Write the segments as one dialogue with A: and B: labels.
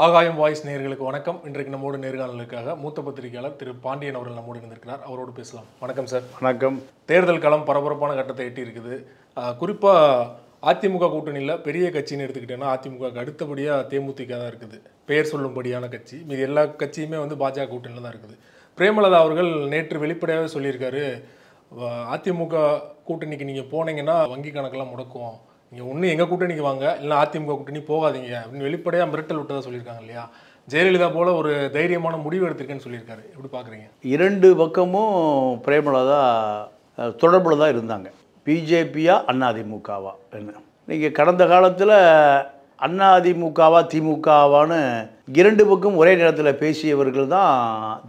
A: ஆகாயம் வாய்ஸ் நேயர்களுக்கு வணக்கம். இன்றைக்கு நம்மோடு நேர்காணலுக்காக மூத்த பத்திரிகையாளர் திரு பாண்டியன் அவர்கள் நம்மோடு இருந்திருக்கிறார். அவரோடு பேசலாம். வணக்கம் சார்.
B: வணக்கம்.
A: தேர்தல் களம் பரபரப்பான கட்டத்தை எட்டி இருக்குது. குறிப்பாக அதிமுக கூட்டணியில் பெரிய கட்சின்னு எடுத்துக்கிட்டேன்னா அதிமுகவுக்கு அடுத்தபடியாக தேமுதிக தான் இருக்குது. பெயர் சொல்லும்படியான கட்சி. மீது எல்லா கட்சியுமே பாஜக கூட்டணியில் தான் இருக்குது. பிரேமலதா அவர்கள் நேற்று வெளிப்படையாகவே சொல்லியிருக்காரு, அதிமுக கூட்டணிக்கு நீங்கள் போனீங்கன்னா வங்கி கணக்கெல்லாம் முடக்குவோம், நீங்கள் ஒன்று எங்கள் கூட்டணிக்கு வாங்க, இல்லை அதிமுக கூட்டணி போகாதீங்க அப்படின்னு வெளிப்படையாக மிரட்டல் விட்டதாக சொல்லியிருக்காங்க இல்லையா? ஜெயலலிதா போல ஒரு தைரியமான முடிவு எடுத்திருக்கேன்னு சொல்லியிருக்காரு. எப்படி பார்க்குறீங்க?
B: இரண்டு பக்கமும் பிரேமலதா தொடர்பில் தான் இருந்தாங்க. பிஜேபியா அதிமுகவா என்ன? நீங்கள் கடந்த காலத்தில் அதிமுகவா திமுகவான்னு இரண்டு பக்கம் ஒரே நேரத்தில் பேசியவர்கள் தான்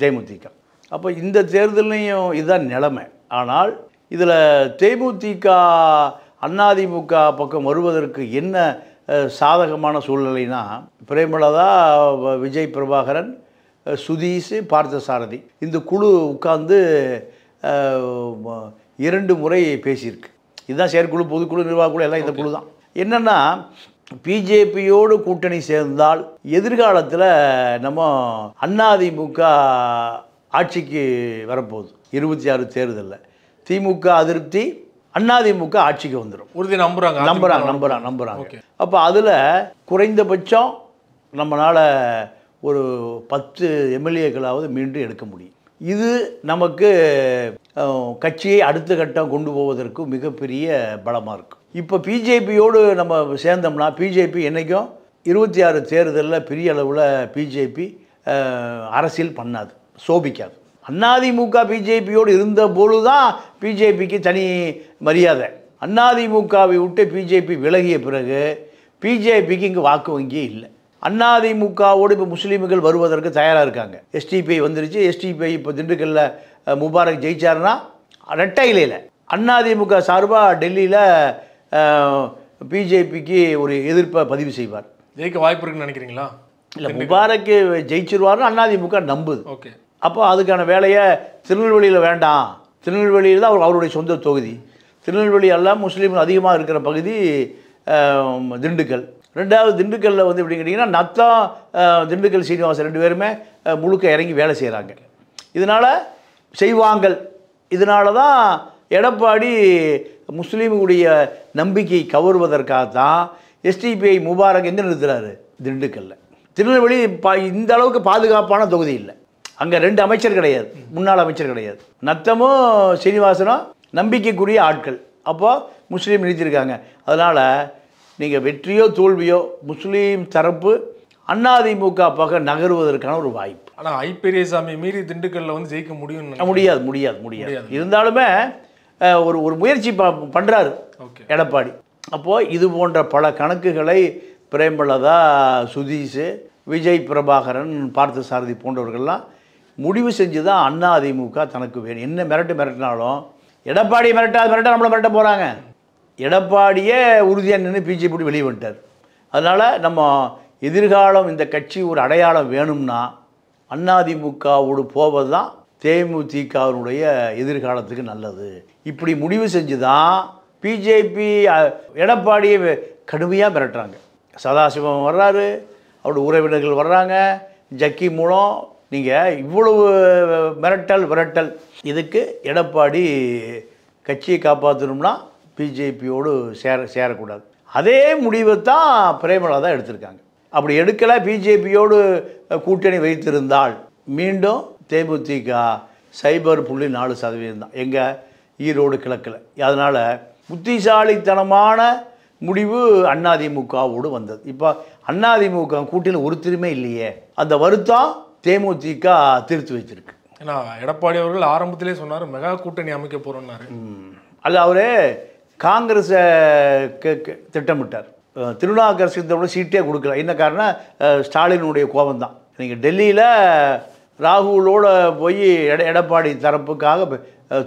B: தேமுதிக. அப்போ இந்த தேர்தலையும் இதுதான் நிலைமை. ஆனால் இதில் தேமுதிக அதிமுக பக்கம் வருவதற்கு என்ன சாதகமான சூழ்நிலைனா, பிரேமலதா, விஜய் பிரபாகரன், சுதீஷ், பார்த்தசாரதி இந்த குழு உட்கார்ந்து 2 முறை பேசியிருக்கு. இதுதான் செயற்குழு, பொதுக்குழு, நிர்வாகக்குழு எல்லாம் இந்த குழு தான். என்னென்னா, பிஜேபியோடு கூட்டணி சேர்ந்தால் எதிர்காலத்தில் நம்ம அதிமுக ஆட்சிக்கு வரப்போகுது. 26 தேர்தலில் திமுக அதிருப்தி, அதிமுக ஆட்சிக்கு வந்துடும்.
A: உறுதி நம்புறாங்க.
B: அப்போ அதில் குறைந்தபட்சம் நம்மளால் ஒரு 10 எம்எல்ஏக்களாவது மீண்டும் எடுக்க முடியும். இது நமக்கு கட்சியை அடுத்த கட்டம் கொண்டு போவதற்கு மிகப்பெரிய பலமாக இருக்கும். இப்போ பிஜேபியோடு நம்ம சேர்ந்தோம்னா, பிஜேபி என்றைக்கும் 26 தேர்தலில் பெரிய அளவில் பிஜேபி அரசியல் பண்ணாது, சோபிக்காது. அதிமுக பிஜேபியோடு இருந்த பொழுது தான் பிஜேபிக்கு தனி மரியாதை. அதிமுகவை விட்டு பிஜேபி விலகிய பிறகு பிஜேபிக்கு இங்கே வாக்கு வங்கியே இல்லை. அதிமுகவோடு இப்போ முஸ்லீம்கள் வருவதற்கு தயாராக இருக்காங்க. எஸ்டிபிஐ வந்துருச்சு. எஸ்டிபிஐ இப்போ திண்டுக்கல்ல முபாரக் ஜெயிச்சாருன்னா ரெட்டையில அதிமுக சார்பாக டெல்லியில் பிஜேபிக்கு ஒரு எதிர்ப்பை பதிவு செய்வார்.
A: ஜெயிக்க வாய்ப்பு இருக்குன்னு நினைக்கிறீங்களா?
B: இல்லை, முபாரக்கு ஜெயிச்சிருவார்னு அதிமுக நம்புது.
A: ஓகே. அப்போ
B: அதுக்கான வேலையை திருநெல்வேலியில் வேண்டாம். திருநெல்வேலியில் தான் அவருடைய சொந்த தொகுதி. திருநெல்வேலி எல்லாம் முஸ்லீம்கள் அதிகமாக இருக்கிற பகுதி திண்டுக்கல். ரெண்டாவது திண்டுக்கல்லில் எப்படி கேட்டிங்கன்னா, நத்தம், திண்டுக்கல் சீனிவாசன் 2 பேருமே முழுக்க இறங்கி வேலை செய்கிறாங்க. இதனால் செய்வாங்கள். இதனால தான் எடப்பாடி முஸ்லீமுடைய நம்பிக்கை கவருவதற்காகத்தான் எஸ்டிபிஐ முபாரக் எங்கே நிறுத்துறாரு? திண்டுக்கல்லில். திருநெல்வேலி இந்த அளவுக்கு பாதுகாப்பான தொகுதி இல்லை. அங்கே 2 அமைச்சர் கிடையாது, முன்னாள் அமைச்சர் கிடையாது. நத்தமும் சீனிவாசனும் நம்பிக்கைக்குரிய ஆட்கள். அப்போது முஸ்லீம் நிறுத்தியிருக்காங்க. அதனால் நீங்கள் வெற்றியோ தோல்வியோ முஸ்லீம் தரப்பு அதிமுக பக்கம் நகருவதற்கான ஒரு வாய்ப்பு.
A: ஆனால் ஐப்பெரியசாமி மீறி திண்டுக்கல்லில் ஜெயிக்க
B: முடியாது. இருந்தாலுமே ஒரு முயற்சி பண்ணுறாரு எடப்பாடி. அப்போது இது போன்ற பல கணக்குகளை பிரேமலதா, சுதீஷ், விஜய் பிரபாகரன், பார்த்தசாரதி போன்றவர்கள்லாம் முடிவு செஞ்சு தான் அதிமுக தனக்கு வேணும். என்ன மிரட்டினாலும் எடப்பாடி மிரட்ட நம்மளை மிரட்ட போகிறாங்க. எடப்பாடியே உறுதியாக நின்று பிஜேபி வெளியே வந்துட்டார். அதனால் நம்ம எதிர்காலம் இந்த கட்சி ஒரு அடையாளம் வேணும்னா அதிமுகவோடு போவது தான் தேமுதிகவினுடைய எதிர்காலத்துக்கு நல்லது. இப்படி முடிவு செஞ்சு தான் பிஜேபி எடப்பாடியை கடுமையாக மிரட்டுறாங்க. சதாசிவம் வர்றாரு, அவருடைய உறவினர்கள் வர்றாங்க, ஜக்கி மூலம். நீங்கள் இவ்வளவு மிரட்டல் இதுக்கு எடப்பாடி கட்சியை காப்பாற்றணும்னா பிஜேபியோடு சேரக்கூடாது. அதே முடிவை தான் பிரேமலதா எடுத்திருக்காங்க. அப்படி எடுக்கலை, பிஜேபியோடு கூட்டணி வைத்திருந்தால் மீண்டும் தேமுதிக 0.4% தான் எங்கள் ஈரோடு கிழக்கில். அதனால் புத்திசாலித்தனமான முடிவு அதிமுகவோடு வந்தது. இப்போ அதிமுக கூட்டணியில் ஒருத்தருமே இல்லையே, அந்த வருத்தம் தேமுதிக தீர்த்து வச்சிருக்கு.
A: ஏன்னா எடப்பாடி அவர்கள் ஆரம்பத்திலே சொன்னார் மெகா கூட்டணி அமைக்க போகிறோன்னாரு.
B: அது அவரே காங்கிரஸை திட்டமிட்டார். திருநாவுக்கரசுக்கு சீட்டே கொடுக்கல. என்ன காரணம்? ஸ்டாலினுடைய கோபம் தான். நீங்கள் டெல்லியில் ராகுலோடு போய் எடப்பாடி தரப்புக்காக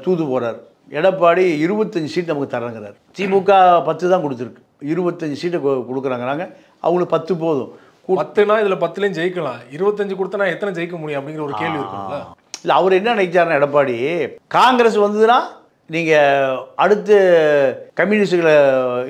B: தூது போகிறார். எடப்பாடி 25 சீட் நமக்கு தரங்கிறார். திமுக 10 தான் கொடுத்துருக்கு, 25 சீட்டை கொடுக்குறாங்கிறாங்க. அவங்களுக்கு 10 போதும்.
A: 10னா இதில் 10லையும் ஜெயிக்கலாம். 25 கொடுத்தனா எத்தனை ஜெயிக்க முடியும் அப்படிங்கிற ஒரு கேள்வி இருக்குல்ல.
B: இல்லை, அவர் என்ன நினைச்சாருன்னா, எடப்பாடி காங்கிரஸ் வந்ததுன்னா நீங்கள் அடுத்து கம்யூனிஸ்டுகளை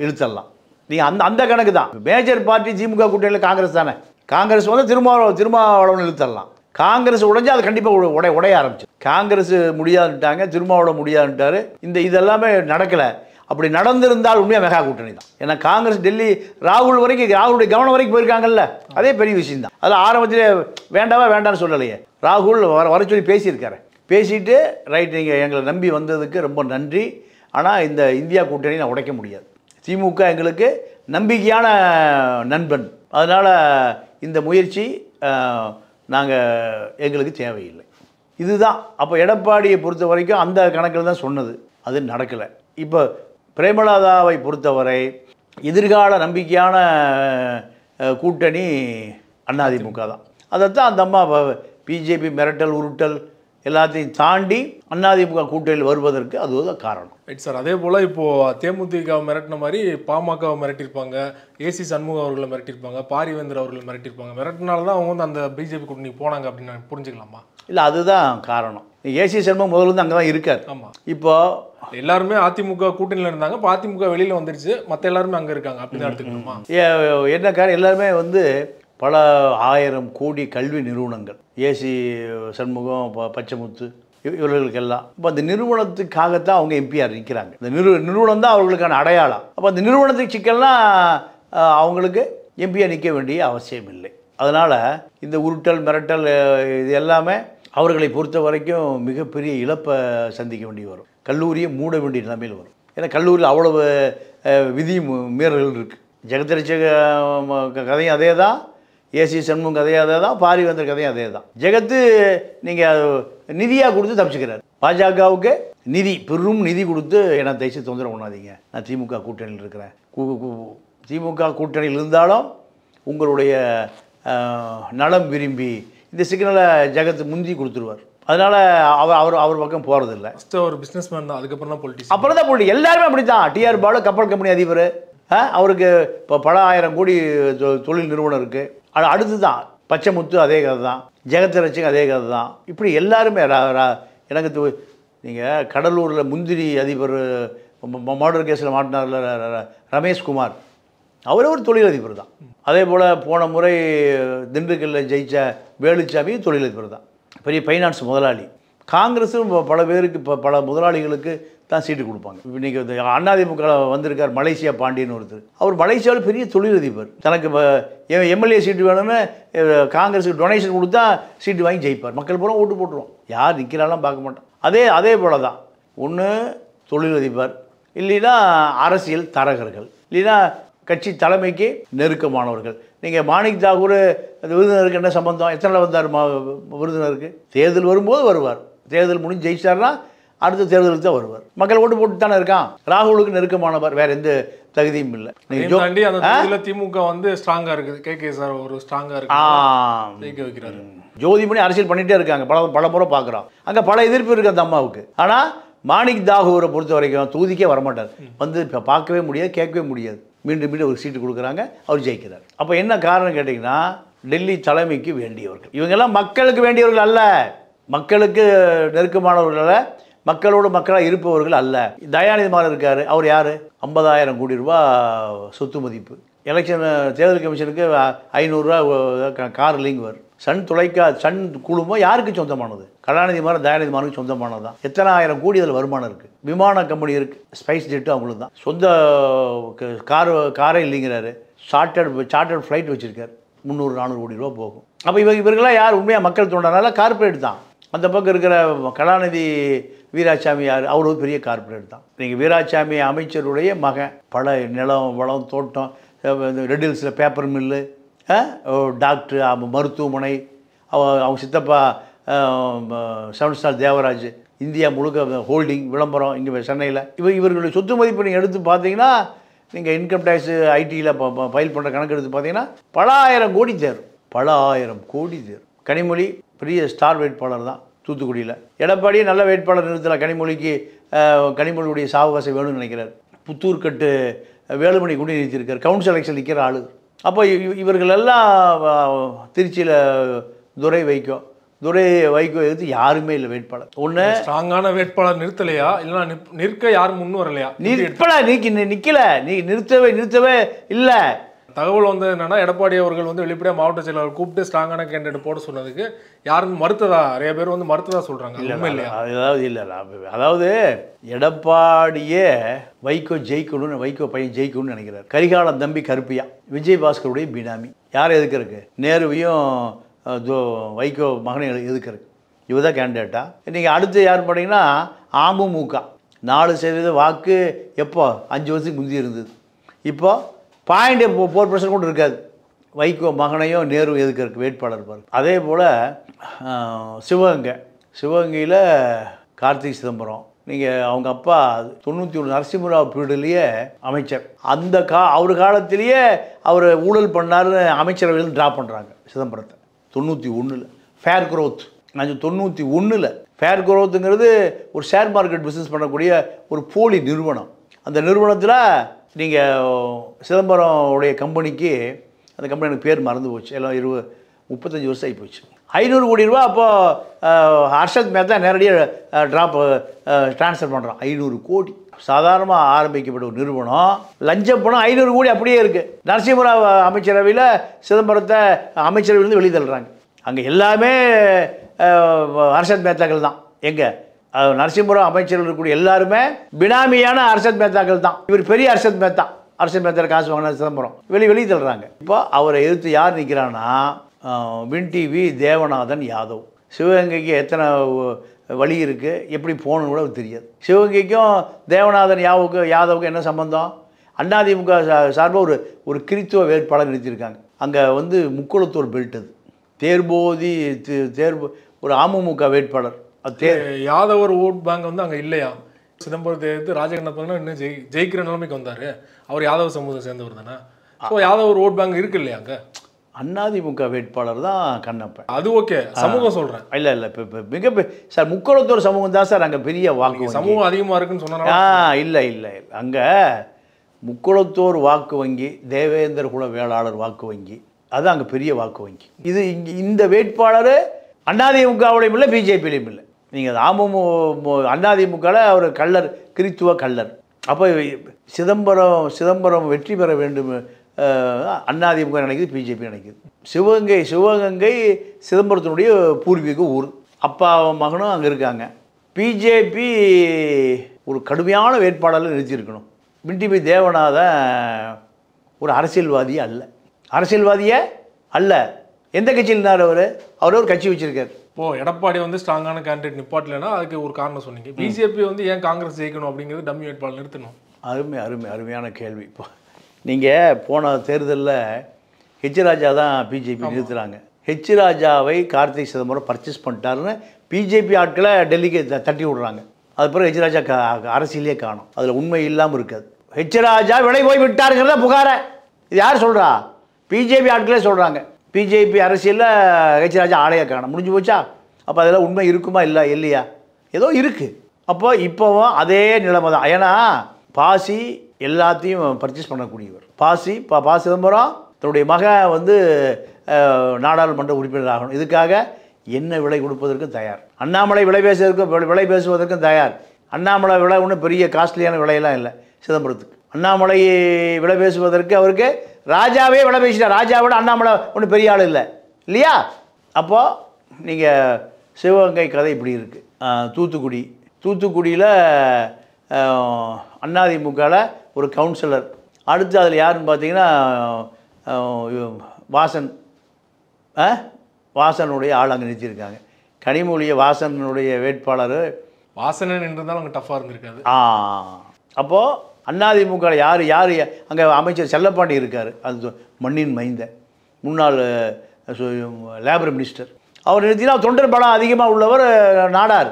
B: இழுத்தரலாம். நீங்கள் அந்த கணக்கு தான். மேஜர் பார்ட்டி திமுக கூட்டணியில் காங்கிரஸ் தானே. காங்கிரஸ் வந்து திருமாவளவன் இழுத்தரலாம். காங்கிரஸ் உடைஞ்சு அது கண்டிப்பாக உடைய ஆரம்பிச்சு. காங்கிரஸ் முடியாதுட்டாங்க, திருமாவளவன் முடியாதுட்டாரு. இதெல்லாமே நடக்கலை. அப்படி நடந்திருந்தால் உண்மையாக மெகா கூட்டணி தான். ஏன்னா காங்கிரஸ் டெல்லி ராகுலுடைய கவனம் வரைக்கும் போயிருக்காங்கல்ல, அதே பெரிய விஷயம் தான். அதில் ஆரம்பத்திலே வேண்டாம்னு சொல்லலையே. ராகுல் வர சொல்லி பேசியிருக்காரு. பேசிட்டு ரைட், நீங்கள் எங்களை நம்பி வந்ததுக்கு ரொம்ப நன்றி, ஆனால் இந்த இந்தியா கூட்டணி நான் உடைக்க முடியாது. திமுக எங்களுக்கு நம்பிக்கையான நண்பன், அதனால் இந்த முயற்சி எங்களுக்கு தேவையில்லை. இதுதான். அப்போ எடப்பாடியை பொறுத்த வரைக்கும் அந்த கணக்கில் தான் சொன்னது, அது நடக்கலை. இப்போ பிரேமலதாவை பொறுத்தவரை எதிர்கால நம்பிக்கையான கூட்டணி அதிமுக தான். அதைத்தான் அந்த அம்மா பிஜேபி மிரட்டல் உருட்டல் எல்லாத்தையும் தாண்டி அதிமுக கூட்டணியில் வருவதற்கு அதுதான் காரணம்.
A: Right sir. அதே போல் இப்போது தேமுதிக மிரட்டின மாதிரி பாமகவை மிரட்டியிருப்பாங்க, ஏசி சண்முகம் அவர்களை மிரட்டியிருப்பாங்க, பாரிவேந்தர் அவர்களை மிரட்டியிருப்பாங்க. மிரட்டினால தான் அவங்க வந்து அந்த பிஜேபி கூட்டணி போனாங்க அப்படின்னு புரிஞ்சுக்கலாமா?
B: இல்லை, அதுதான் காரணம். ஏசி சண்முகம் முதல்ல வந்து அங்கே தான் இருக்கார்.
A: ஆமாம்.
B: இப்போ
A: எல்லாருமே அதிமுக கூட்டணியில் இருந்தாங்க, இப்போ அதிமுக வெளியில் வந்துருச்சு, மற்ற எல்லாருமே அங்கே இருக்காங்க அப்படின்னு எடுத்துக்கணுமா?
B: என்ன காரணம், எல்லாருமே வந்து பல 1000 கோடி கல்வி நிறுவனங்கள், ஏசி சண்முகம், பச்சைமுத்து, இவர்களுக்கெல்லாம் இப்போ அந்த நிறுவனத்துக்காகத்தான் அவங்க எம்பிஆர் நிற்கிறாங்க. இந்த நிறுவனம் தான் அவர்களுக்கான அடையாளம். அப்போ அந்த நிறுவனத்துக்கு சிக்கல்னா அவங்களுக்கு எம்பிஆர் நிற்க வேண்டிய அவசியம் இல்லை. அதனால் இந்த உருட்டல் மிரட்டல் இது எல்லாமே அவர்களை பொறுத்த வரைக்கும் மிகப்பெரிய இழப்பை சந்திக்க வேண்டி வரும். கல்லூரியை மூட வேண்டிய நிலைமையில் வரும். ஏன்னா கல்லூரியில் அவ்வளவு விதி மீறல்கள் இருக்குது. ஜெகத்ரட்சக கதையும் அதே தான், ஏசி சண்முகம் கதையும் அதே தான், பாரிவேந்தர் கதையும் அதே தான். ஜெகத்து நீங்கள் நிதியாக கொடுத்து தப்பிச்சுக்கிறார். பாஜகவுக்கு பெரும் நிதி கொடுத்து என்னை தயவுசெய்து தொந்தரவு பண்ணாதீங்க, நான் திமுக கூட்டணியில் இருக்கிறேன், திமுக கூட்டணியில் இருந்தாலும் உங்களுடைய நலம் விரும்பி இந்த சிக்னலை ஜெகத்து முந்தி கொடுத்துருவார். அதனால் அவர் பக்கம் போகிறதில்ல.
A: ஃபஸ்ட்டு ஒரு பிஸ்னஸ் மேன் தான், அதுக்கப்புறம் தான் பொலிட்டிக்ஸ்.
B: அப்புறம் தான் பொலிட்டிக். எல்லாருமே அப்படி தான். டிஆர் பாலு கப்பல் கம்பெனி அதிபர், அவருக்கு இப்போ பல 1000 கோடி தொழில் நிறுவனம் இருக்குது. அடுத்து தான் பச்சைமுத்து, அதே கதை தான். ஜெகத்ரட்சகம் அதே கதை தான். இப்படி எல்லாருமே எனக்கு நீங்கள் கடலூரில் முந்திரி அதிபர் மர்டர் கேஸில் மாட்டினார்ல ரமேஷ்குமார், அவரே ஒரு தொழிலதிபர் தான். அதே போல் போன முறை திண்டுக்கல்லில் ஜெயித்த வேலுச்சாமி தொழிலதிபர் தான், பெரிய ஃபைனான்ஸ் முதலாளி. காங்கிரஸும் பல பேருக்கு பல முதலாளிகளுக்கு தான் சீட்டு கொடுப்பாங்க. இன்றைக்கி அதிமுக வந்திருக்கார் மலேசியா பாண்டியன் ஒருத்தர், அவர் மலேசியாவில் பெரிய தொழிலதிபர். தனக்கு எம்எல்ஏ சீட்டு வேணும்னு காங்கிரஸுக்கு டொனேஷன் கொடுத்தா சீட்டு வாங்கி ஜெயிப்பார். மக்கள் பூரா ஓட்டு போட்டுருவோம், யார் நிற்கிறாலாம் பார்க்க மாட்டோம். அதே போல் தான், ஒன்று தொழிலதிபர், இல்லைன்னா அரசியல் தரகர்கள், இல்லைன்னா கட்சி தலைமைக்கு நெருக்கமானவர்கள். நீங்கள் மாணிக் தாகூர் அந்த விருதுநருக்கு என்ன சம்பந்தம்? எத்தனை வந்தார் விருதுநருக்கு? தேர்தல் வரும்போது வருவார், தேர்தல் முடிஞ்சு ஜெயிச்சார்னா அடுத்த தேர்தலுக்கு தான் வருவார். மக்கள் ஓட்டு போட்டு தானே இருக்கான். ராகுலுக்கு நெருக்கமானவர், வேற எந்த தகுதியும் இல்லை.
A: திமுக வந்து ஸ்ட்ராங்கா இருக்குது, கே சார் ஒரு ஸ்ட்ராங்கா இருக்கு வைக்கிறாரு.
B: ஜோதிமணி அரசியல் பண்ணிகிட்டே இருக்காங்க, பல முறை பார்க்குறோம். அங்கே பல எதிர்ப்பு இருக்குது அந்த அம்மாவுக்கு. ஆனால் மாணிக் தாகூரை பொறுத்த வரைக்கும் தூதிக்கே வரமாட்டார், வந்து இப்போ பார்க்கவே முடியாது, கேட்கவே முடியாது. மீண்டும் ஒரு சீட்டு கொடுக்குறாங்க, அவர் ஜெயிக்கிறார். அப்போ என்ன காரணம் கேட்டிங்கன்னா, டெல்லி தலைமைக்கு வேண்டியவர்கள் இவங்கெல்லாம் மக்களுக்கு வேண்டியவர்கள் அல்ல, மக்களுக்கு நெருக்கமானவர்கள், மக்களோடு மக்களாக இருப்பவர்கள் அல்ல. தயாநிதி மாறன் இருக்கார், அவர் யார்? 50,000 கோடி ரூபா சொத்து மதிப்பு. எலெக்ஷன் தேர்தல் கமிஷனுக்கு 500 ரூபா கார் லிங்க் வரும். சன் குழுமம் யாருக்கு சொந்தமானது? கலாநிதி மாறன் தயாநிதி மாறனுக்கு சொந்தமானது தான். எத்தனை 1000 கோடி அதில் வருமானம் இருக்குது. விமான கம்பெனி இருக்குது, ஸ்பைஸ் ஜெட்டு அவங்களுக்கு தான். சொந்த காரே இல்லைங்கிறாரு. சார்ட்டர்ட் ஃப்ளைட் வச்சுருக்கார், 300-400 கோடி ரூபா போகும். அப்போ இவர்களாம் யார்? உண்மையாக மக்கள் தோன்றனால கார்பரேட் தான். அந்த பக்கம் இருக்கிற கலாநிதி வீராசாமி யார்? அவர் ஒரு பெரிய கார்பரேட் தான். நீங்கள் வீராசாமி அமைச்சருடைய மகன், பல நிலம் வளம் தோட்டம், ரெட் ஹில்ஸில் பேப்பர் மில்லு, டாக்டர், மருத்துவமனை, அவங்க சித்தப்பா 7 ஸ்டார் தேவராஜ், இந்தியா முழுக்க ஹோல்டிங், விளம்பரம் இங்கே சென்னையில். இவர்களுடைய சொத்து மதிப்பு நீங்கள் எடுத்து பார்த்தீங்கன்னா, நீங்கள் இன்கம் டேக்ஸு ஐடியில் ஃபைல் பண்ணுற கணக்கு எடுத்து பார்த்தீங்கன்னா பல 1000 கோடி தேரும், பல 1000 கோடி தேரும். கனிமொழி பெரிய ஸ்டார் வேட்பாளர் தான் தூத்துக்குடியில். எடப்பாடியே நல்ல வேட்பாளர் நிறுத்தலாம். கனிமொழியுடைய சாவகாசம் வேணும்னு நினைக்கிறார். புத்தூர்கட்டு வேலுமணி குடி நிறுத்தியிருக்கார், கவுன்சில் எலெக்ஷன் நிற்கிற ஆளு. அப்போ இவர்களெல்லாம் திருச்சியில் துரை வைகோ எதிர்த்து யாருமே இல்லை வேட்பாளர். ஒன்று
A: ஸ்ட்ராங்கான வேட்பாளர் நிறுத்தலையா, இல்லைன்னா நிற்க யாரும் முன் வரலையா?
B: நிற்கலை, நிற்கல, நீ நிறுத்தவே இல்லை.
A: தகவல் வந்து என்னன்னா, எடப்பாடி அவர்கள் வந்து வெளிப்படையாக மாவட்ட செயலாளர் கூப்பிட்டு ஸ்ட்ராங்கான கேண்டிடேட் போட சொன்னதுக்கு யாரும் மறுத்ததா, நிறைய பேர் வந்து மறுத்ததா சொல்றாங்க. அது உண்மை இல்லையா?
B: அதாவது இல்லை அதாவது எடப்பாடியே வைகோ ஜெயிக்கணும்னு, வைகோ பையன் ஜெயிக்கணும்னு நினைக்கிறார். கரிகாலம் தம்பி கருப்பியா விஜயபாஸ்கருடைய பினாமி. யார் எதுக்கிறதுக்கு? நேருவையும் வைகோ மகனை எதுக்கிறதுக்கு? இவர் தான் கேண்டிடேட்டா? நீங்கள் அடுத்து யார் பார்த்தீங்கன்னா அமமுக 4% வாக்கு எப்போ 5 வருஷத்துக்கு முந்தி இருந்தது. இப்போ 0.4% கூட இருக்காது. வைகோ மகனையும் நேரு எதுக்கிறதுக்கு வேட்பாளர் இருப்பார். அதே போல் சிவகங்கையில் கார்த்திக் சிதம்பரம், நீங்கள் அவங்க அப்பா 91 நரசிம்மராவ் பீரியட்லேயே அமைச்சர். அந்த அவர் காலத்திலேயே அவர் ஊழல் பண்ணார்னு அமைச்சரவையில் ட்ராப் பண்ணுறாங்க சிதம்பரத்தை 91. Fair growth 91. ஃபேர் க்ரோத்துங்கிறது ஒரு ஷேர் மார்க்கெட் பிஸ்னஸ் பண்ணக்கூடிய ஒரு போலி நிறுவனம். அந்த நிறுவனத்தில் நீங்கள் சிதம்பரம் உடைய கம்பெனிக்கு, அந்த கம்பெனி எனக்கு பேர் மறந்து போச்சு, எல்லாம் 35 வருஷம் ஆகி போச்சு. 500 கோடி ரூபா அப்போது ஹர்ஷத் மேத்தா நேரடியாக ட்ரான்ஸ்ஃபர் பண்ணுறான். 500 கோடி. சாதாரணமாக ஆரம்பிக்கப்பட்ட ஒரு நிறுவனம், லஞ்ச பணம் 500 கோடி அப்படியே இருக்குது. நரசிம்மராவ் அமைச்சரவையில் சிதம்பரத்தை அமைச்சரவையிலேருந்து வெளியே தள்ளுறாங்க. அங்கே எல்லாமே ஹர்ஷத் மேத்தாக்கள் தான். எங்கே நரசிம்மராவ் அமைச்சர்கள் இருக்கக்கூடிய எல்லாருமே பினாமியான ஹர்ஷத் மேத்தாக்கள் தான். இவர் பெரிய ஹர்ஷத் மேத்தா. ஹர்ஷத் மேத்தா காசு வாங்கினா சிதம்பரம் வெளியே தள்ளுறாங்க. இப்போ அவரை எதிர்த்து யார் நிற்கிறான்னா வின் டிவி தேவநாதன் யாதவ். சிவகங்கைக்கு எத்தனை வழி இருக்குது, எப்படி போகணுன்னு கூட தெரியாது. சிவகங்கைக்கும் தேவநாதன் யாதவுக்கும் என்ன சம்பந்தம்? அதிமுக சார்பாக ஒரு கிறித்துவ வேட்பாளர் நிறுத்தியிருக்காங்க. அங்கே வந்து முக்குளத்தூர் பெல்ட், அது தேர்வு ஒரு அமமுக வேட்பாளர். அது
A: யாதவர் ஓட் பேங்க் வந்து அங்கே இல்லையா? சிதம்பரத்தை எடுத்து ராஜகண்ணப்பன் இன்னும் ஜெயிக்கிற நிலைமைக்கு வந்தார். அவர் யாதவ சமூகத்தை சேர்ந்தவர் தானே. ஸோ யாதவர் ஓட் பேங்க் இருக்கு இல்லையா அங்கே?
B: அதிமுக வேட்பாளர் தான் கண்ணப்பன்.
A: அது ஓகே, சமூகம் சொல்கிறேன்.
B: இல்லை இப்போ மிக சார் முக்குளத்தூர் சமூகம் தான் சார் அங்கே பெரிய வாக்கு
A: சமூகம் அதிகமாக இருக்குன்னு சொன்னா.
B: இல்லை அங்கே முக்குளத்தூர் வாக்கு வங்கி, தேவேந்திர குல வேளாளர் வாக்கு வங்கி, அது அங்கே பெரிய வாக்கு வங்கி. இது இங்கே இந்த வேட்பாளர் அதிமுகவுடையும் இல்லை, பிஜேபியிலையும் இல்லை. நீங்கள் அதிமுகவில் அவர் கள்ளர், கிறித்துவ கள்ளர். அப்போ சிதம்பரம் வெற்றி பெற வேண்டும் அதிமுக நினைக்குது, பிஜேபி நினைக்குது. சிவகங்கை சிதம்பரத்தினுடைய பூர்வீக ஊர். அப்பா மகனும் அங்கே இருக்காங்க. பிஜேபி ஒரு கடுமையான வேட்பாளர்கள் நிறுத்தியிருக்கணும். வின்டிபி தேவநாதன் ஒரு அரசியல்வாதியே அல்ல. எந்த கட்சியில் இருந்தார் அவர் ஒரு கட்சி வச்சிருக்கார்.
A: இப்போது எடப்பாடி வந்து ஸ்ட்ராங்கான கேண்டிடேட் நிப்பாட்டலைன்னா அதுக்கு ஒரு காரணம் சொன்னீங்க. பிஜேபி வந்து ஏன் காங்கிரஸ் ஜெயிக்கணும் அப்படிங்கிறது டம்மி வேட்பாளர் நிறுத்தணும்.
B: அருமையான கேள்வி. இப்போ நீங்கள் போன தேர்தலில் ராஜா தான் பிஜேபி நிறுத்துகிறாங்க. ராஜாவை கார்த்திக் சிதம்பரம் பர்ச்சேஸ் பண்ணிட்டாருன்னு பிஜேபி ஆட்களை டெல்லிக்கு தட்டி விடுறாங்க. அது பிறகு ராஜா அரசியலே காணும். அதில் உண்மை இல்லாமல் இருக்காது. ராஜா விலை போய் விட்டாருங்கிறத புகாரை இது யார் சொல்கிறா? பிஜேபி ஆட்களே சொல்கிறாங்க. பிஜேபி அரசியலில் ராஜா ஆலையை காணும், முடிஞ்சு போச்சா? அப்போ அதெல்லாம் உண்மை இருக்குமா இல்லையா? ஏதோ இருக்குது. இப்போவும் அதே நிலைமை தான். ஏன்னா பாசி எல்லாத்தையும் பர்ச்சேஸ் பண்ணக்கூடியவர். பா சிதம்பரம் தன்னுடைய மகன் வந்து நாடாளுமன்ற உறுப்பினர் ஆகணும். இதுக்காக என்ன விலை கொடுப்பதற்கும் தயார். அண்ணாமலை விலை பேசுவதற்கும் தயார். அண்ணாமலை விலை ஒன்றும் பெரிய காஸ்ட்லியான விலையெல்லாம் இல்லை சிதம்பரத்துக்கு. அண்ணாமலை விலை பேசுவதற்கு அவருக்கு ராஜாவே விலை பேசிட்டார். ராஜாவோட அண்ணாமலை ஒன்றும் பெரிய ஆள் இல்லையா? அப்போது நீங்கள் சிவகங்கை கதை இப்படி இருக்குது. தூத்துக்குடியில் அதிமுகவில் ஒரு கவுன்சிலர். அடுத்து அதில் யாருன்னு பார்த்தீங்கன்னா வாசனுடைய ஆள் அங்கே நிறுத்தியிருக்காங்க. கனிமொழியை வாசனுடைய வேட்பாளர்
A: வாசனன் என்றாலும் அங்கே டஃப்பாக இருந்திருக்காது.
B: அப்போது அதிமுகவில் யார் அங்கே அமைச்சர் செல்லப்பாண்டி இருக்கார். அது மண்ணின் மைந்த முன்னாள் லேபர் மினிஸ்டர். அவர் நிறுத்தினா தொண்டர் பலம் அதிகமாக உள்ளவர் நாடார்.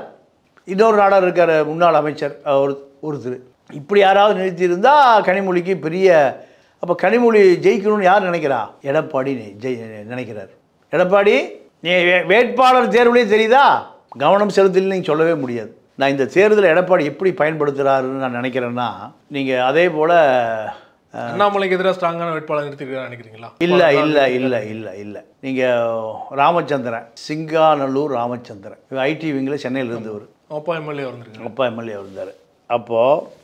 B: இன்னொரு நாடார் இருக்கார், முன்னாள் அமைச்சர் ஒருத்தர். இப்படி யாராவது நிறுத்தியிருந்தால் கனிமொழிக்கு பெரிய. அப்போ கனிமொழி ஜெயிக்கணும்னு யார் நினைக்கிறா? எடப்பாடி நினைக்கிறார். எடப்பாடி நீ வேட்பாளர் தேர்வுலேயே தெரியுதா? கவனம் செலுத்தலன்னு நீங்கள் சொல்லவே முடியாது. நான் இந்த தேர்தலில் எடப்பாடி எப்படி பயன்படுத்துகிறாருன்னு நான் நினைக்கிறேன்னா, நீங்கள் அதே போல்
A: அண்ணாமலைக்கு எதிராக ஸ்ட்ராங்கான வேட்பாளர் நிறுத்திருக்காரு நினைக்கிறீங்களா?
B: இல்லை. நீங்கள் ராமச்சந்திரன், சிங்காநல்லூர் ராமச்சந்திரன் ஐடி விங்கில் சென்னையில் இருந்தவர்.
A: அப்பா எம்எல்ஏ
B: இருந்தார். அப்போது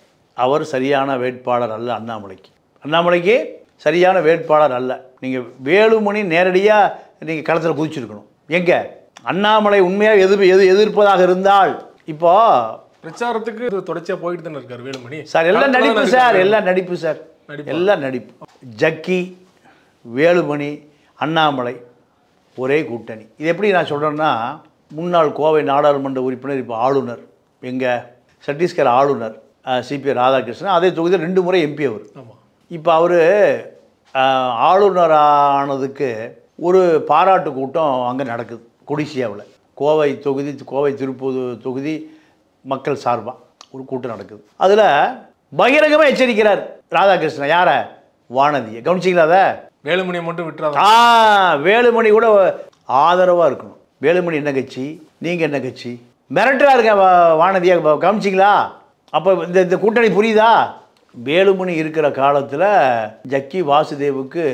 B: அவர் சரியான வேட்பாளர் அல்ல அண்ணாமலைக்கு. சரியான வேட்பாளர் அல்ல. நீங்கள் வேலுமணி நேரடியாக நீங்கள் களத்தில் குதிச்சிருக்கணும். எங்கே அண்ணாமலை உண்மையாக எதிர்ப்பதாக இருந்தால் இப்போ
A: பிரச்சாரத்துக்கு தொடர்ச்சியாக போயிட்டு தானே இருக்கார் வேலுமணி
B: சார். எல்லாம் நடிப்பு சார், எல்லாம் நடிப்பு சார், எல்லாம் நடிப்பு. ஜக்கி, வேலுமணி, அண்ணாமலை ஒரே கூட்டணி. இது எப்படி நான் சொல்கிறேன்னா, முன்னாள் கோவை நாடாளுமன்ற உறுப்பினர், இப்போ ஆளுநர், எங்கள் சத்தீஸ்கர் ஆளுநர் சிபி ராதாகிருஷ்ணன், அதே தொகுதியில் 2 முறை எம்பி அவர். இப்போ அவர் ஆளுநர் ஆனதுக்கு ஒரு பாராட்டு கூட்டம் அங்கே நடக்குது கொடிசியாவில். கோவை தொகுதி, கோவை திருப்பூர் தொகுதி மக்கள் சார்பாக ஒரு கூட்டம் நடக்குது. அதில் பகிரங்கமாக எச்சரிக்கிறார் ராதாகிருஷ்ணன். யாரை? வானதியை. கவனிச்சிங்களா? அதை
A: வேலுமணியை மட்டும் விட்டுறாங்க.
B: வேலுமணி கூட ஆதரவாக இருக்கணும். வேலுமணி என்ன கட்சி, நீங்கள் என்ன கட்சி? மிரட்டா இருக்க வானதியை. கவனிச்சிங்களா? அப்போ இந்த கூட்டணி புரியுதா? வேலுமணி இருக்கிற காலத்தில் ஜக்கி வாசுதேவுக்கு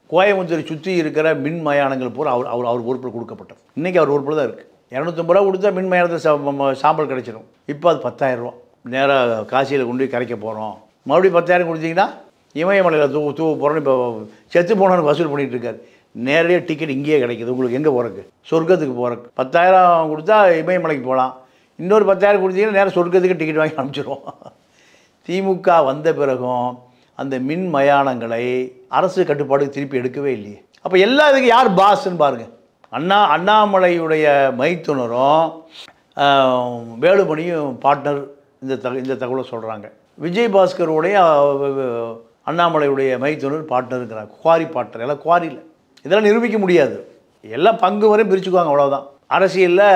B: கோயம்புத்தூர் சுற்றி இருக்கிற மின் மயானங்கள் பூரா அவர் பொறுப்பில் கொடுக்கப்பட்டது. இன்றைக்கி அவர் பொறுப்பில் தான் இருக்குது. 250 ரூபா கொடுத்தா மின் மயானத்தில் சாம்பல் கிடைச்சிடும். இப்போ அது 10,000 ரூபா. நேராக காசியில் கொண்டு போய் கரைக்க போகிறோம். மறுபடியும் 10,000 கொடுத்தீங்கன்னா இமயமலையில் தூவ போகிறோன்னு இப்போ செத்து போனவனுக்கு வசூல் பண்ணிகிட்டு இருக்காரு. நேரடியாக டிக்கெட் இங்கேயே கிடைக்கிது. உங்களுக்கு எங்கே போகிறக்கு? சொர்க்கத்துக்கு போகிறக்கு. 10,000 கொடுத்தா இமயமலைக்கு போகலாம். இன்னொரு 10,000 கொடுத்தீங்கன்னா நேராக சொர்க்கத்துக்கு டிக்கெட் வாங்கி அனுப்பிச்சிடுவோம். திமுக வந்த பிறகும் அந்த மின் மயானங்களை அரசு கட்டுப்பாடுக்கு திருப்பி எடுக்கவே இல்லையே. அப்போ எல்லா இதுக்கு யார் பாஸ்ன்னு பாருங்கள். அண்ணாமலையுடைய மைத்துனரும் வேலுமணியும் பார்ட்னர். இந்த தகவலை சொல்கிறாங்க. விஜயபாஸ்கருடைய அண்ணாமலையுடைய மைத்துனர் பார்ட்னருங்கிறாங்க. Quarry partner. எல்லாம் குவாரியில் இதெல்லாம் நிரூபிக்க முடியாது. எல்லாம் பங்கு வரையும் பிரிச்சுக்குவாங்க, அவ்வளோதான். அரசியலில்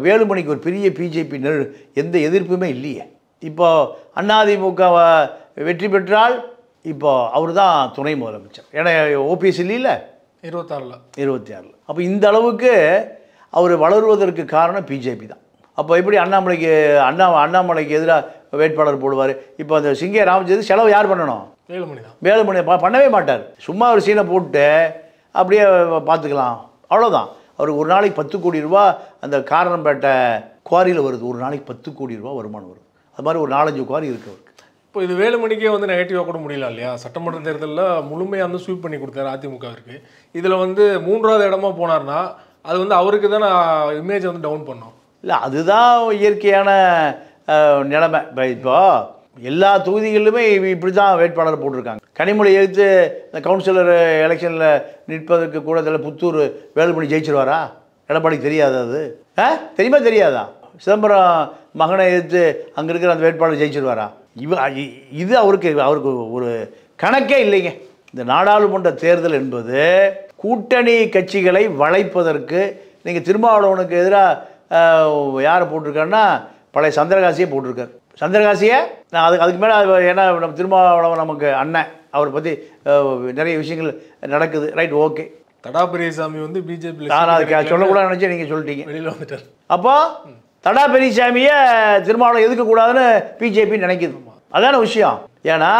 B: வேலுமணிக்கு ஒரு பெரிய பிஜேபி எந்த எதிர்ப்புமே இல்லையே. இப்போ அதிமுக வெற்றி பெற்றால் இப்போ அவர் தான் துணை முதலமைச்சர். ஏன்னா ஓபிஎஸ் இல்லைல்ல 26. அப்போ இந்த அளவுக்கு அவர் வளருவதற்கு காரணம் பிஜேபி தான். அப்போ எப்படி அண்ணாமலைக்கு எதிராக வேட்பாளர் போடுவார்? இப்போ அந்த சிங்கே ராமச்சந்திரன் செலவு யார் பண்ணணும்? வேலுமணி பண்ணவே மாட்டார். சும்மா ஒரு சீனை போட்டு அப்படியே பார்த்துக்கலாம், அவ்வளோதான். அவர் ஒரு நாளைக்கு 10 கோடி ரூபா அந்த காரணம்பேட்டை குவாரியில் வருது. ஒரு நாளைக்கு 10 கோடி ரூபா வருமானம் வருது. அது மாதிரி ஒரு 4-5 குவாரி இருக்குது அவருக்கு.
A: இப்போ இது வேலுமணிக்கே வந்து நெகட்டிவாக கூட முடியல இல்லையா? சட்டமன்ற தேர்தலில் முழுமையாக வந்து ஸ்வீப் பண்ணி கொடுத்தாரு அதிமுகவிற்கு. இதில் வந்து 3வது இடமா போனார்னா அது வந்து அவருக்கு தானே இமேஜ் வந்து டவுன் பண்ணும்.
B: இல்லை, அதுதான் இயற்கையான நிலைமை. இப்போ எல்லா தொகுதிகளிலுமே இப்படி தான் வேட்பாளர் போட்டிருக்காங்க. கனிமொழி எழுத்து இந்த கவுன்சிலர் எலெக்ஷனில் நிற்பதற்கு கூட இதில் புத்தூர் வேலுமணி ஜெயிச்சிருவாரா? எடப்பாடிக்கு தெரியாதா? அது தெரியுமா தெரியாதா? சிதம்பரம் மகனை எதிர்த்து அங்கே இருக்கிற அந்த வேட்பாளர் ஜெயிச்சிருவாரா? இது அவருக்கு ஒரு கணக்கே இல்லைங்க. இந்த நாடாளுமன்ற தேர்தல் என்பது கூட்டணி கட்சிகளை வளைப்பதற்கு. நீங்கள் திருமாவளவனுக்கு எதிராக யாரை போட்டிருக்காருன்னா பழைய சந்திரகாசியை போட்டிருக்காரு. சந்திரகாசியை நான் அதுக்கு மேலே ஏன்னா நம்ம திருமாவளவன் நமக்கு அண்ணன், அவரை பற்றி நிறைய விஷயங்கள் நடக்குது. Right, okay.
A: தடா பெரியசாமி வந்து பிஜேபி
B: நான் அதுக்கு சொல்லக்கூட நினச்சி நீங்கள் சொல்லிட்டீங்க,
A: வெளியில் வந்துட்டார்.
B: அப்போ தடா பெரியசாமியை திருமாவளவன் எதுக்கக்கூடாதுன்னு பிஜேபி நினைக்குது. அதான விஷயம். ஏன்னா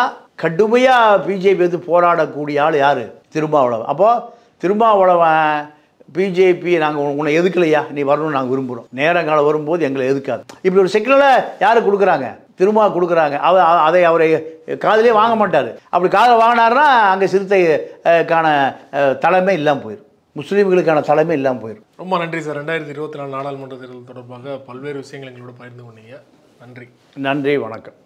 B: கடுமையாக பிஜேபி வந்து போராடக்கூடிய ஆள் யார்? திருமாவளவன். அப்போது திருமாவளவன் பிஜேபி நாங்கள் உன்னை எதுக்கலையா, நீ வரணும்னு நாங்கள் விரும்புகிறோம், நேரங்காலம் வரும்போது எங்களை எதுக்காது. இப்படி ஒரு சிக்கலை யார் கொடுக்குறாங்க? திருமா கொடுக்குறாங்க. அதை அவரை காதிலே வாங்க மாட்டார். அப்படி காதில் வாங்கினார்னா அங்கே சிறுத்தைக்கான தலைமை இல்லாமல் போயிடும், முஸ்லீம்களுக்கான தலைமை இல்லாமல் போயிடும்.
A: ரொம்ப நன்றி சார். 2024 நாடாளுமன்ற தேர்தல் தொடர்பாக பல்வேறு விஷயங்கள் எங்களோட பகிர்ந்து கொண்டீங்க. நன்றி.
B: நன்றி, வணக்கம்.